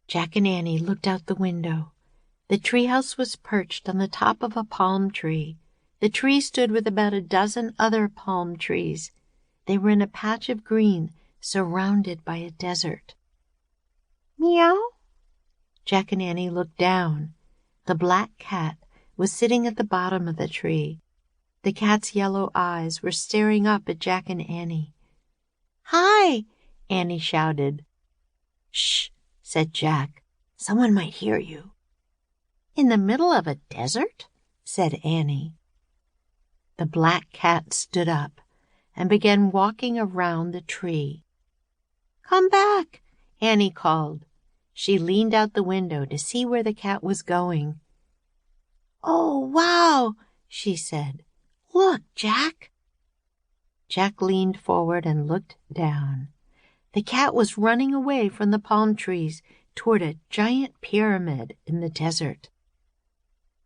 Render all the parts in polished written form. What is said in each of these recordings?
Jack and Annie looked out the window. The treehouse was perched on the top of a palm tree. The tree stood with about a dozen other palm trees. They were in a patch of green, surrounded by a desert. Meow. Jack and Annie looked down. The black cat was sitting at the bottom of the tree. The cat's yellow eyes were staring up at Jack and Annie. Hi, Annie shouted. Shh, said Jack. Someone might hear you. In the middle of a desert? Said Annie. The black cat stood up and began walking around the tree. Come back, Annie called. She leaned out the window to see where the cat was going. Oh, wow, she said. Look, Jack. Jack leaned forward and looked down. The cat was running away from the palm trees toward a giant pyramid in the desert.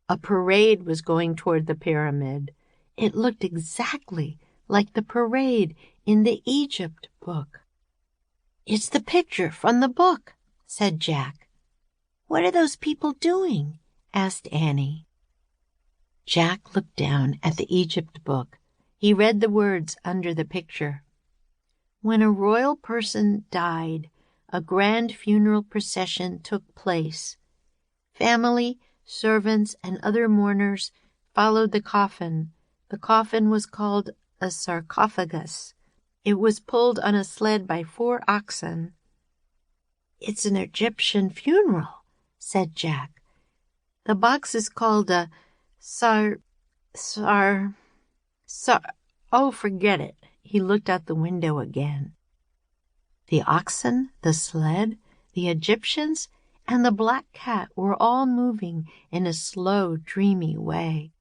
A parade was going toward the pyramid. It looked exactly like the parade in the Egypt book. It's the picture from the book, said Jack. What are those people doing? Asked Annie. Jack looked down at the Egypt book. He read the words under the picture. When a royal person died, a grand funeral procession took place. Family, servants, and other mourners followed the coffin. The coffin was called a sarcophagus. It was pulled on a sled by 4 oxen. It's an Egyptian funeral, said Jack. The box is called a oh, forget it. He looked out the window again. The oxen, the sled, the Egyptians, and the black cat were all moving in a slow, dreamy way.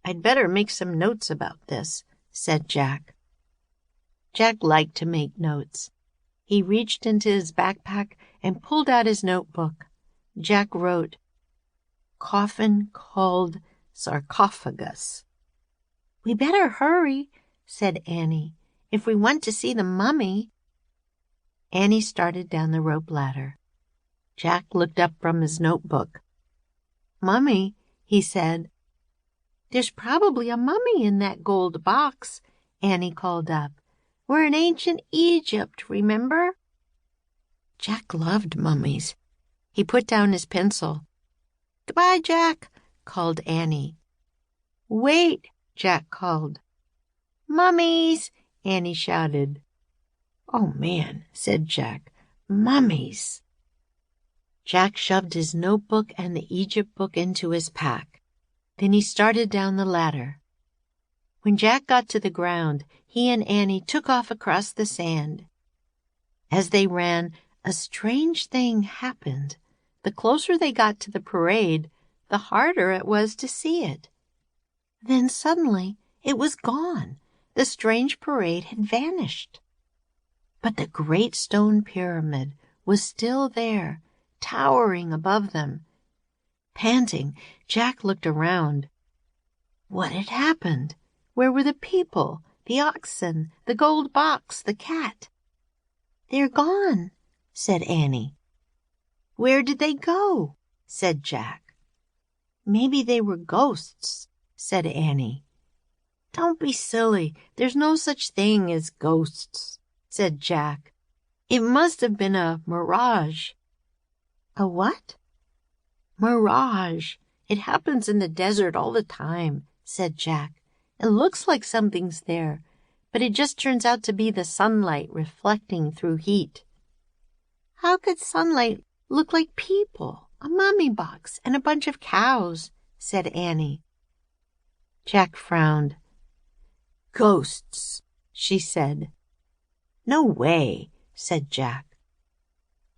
I'd better make some notes about this, said Jack. Jack liked to make notes. He reached into his backpack and pulled out his notebook. Jack wrote, Coffin called sarcophagus. We better hurry, said Annie, if we want to see the mummy. Annie started down the rope ladder. Jack looked up from his notebook. Mummy, he said. There's probably a mummy in that gold box, Annie called up. We're in ancient Egypt, remember? Jack loved mummies. He put down his pencil. Goodbye, Jack, called Annie. Wait, Jack called. Mummies, Annie shouted. Oh, man, said Jack. Mummies. Jack shoved his notebook and the Egypt book into his pack. Then he started down the ladder. When Jack got to the ground, he and Annie took off across the sand. As they ran, a strange thing happened. The closer they got to the parade, the harder it was to see it. Then suddenly it was gone. The strange parade had vanished. But the great stone pyramid was still there, towering above them. Panting, Jack looked around. What had happened? Where were the people, the oxen, the gold box, the cat? They're gone, said Annie. Where did they go? Said Jack. Maybe they were ghosts, said Annie. Don't be silly. There's no such thing as ghosts, said Jack. It must have been a mirage. A what? Mirage. It happens in the desert all the time, said Jack. It looks like something's there, but it just turns out to be the sunlight reflecting through heat. How could sunlight look like people, a mummy box, and a bunch of cows? Said Annie. Jack frowned. Ghosts, she said. No way, said Jack.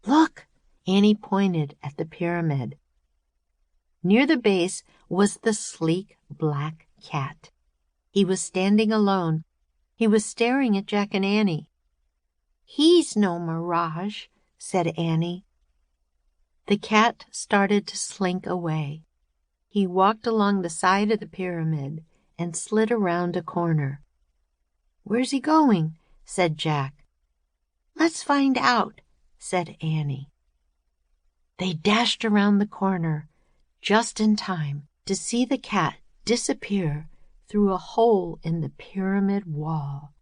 Look, Annie pointed at the pyramid. Near the base was the sleek black cat. He was standing alone. He was staring at Jack and Annie. He's no mirage, said Annie. The cat started to slink away. He walked along the side of the pyramid and slid around a corner. Where's he going? Said Jack. Let's find out, said Annie. They dashed around the corner just in time to see the cat disappear through a hole in the pyramid wall.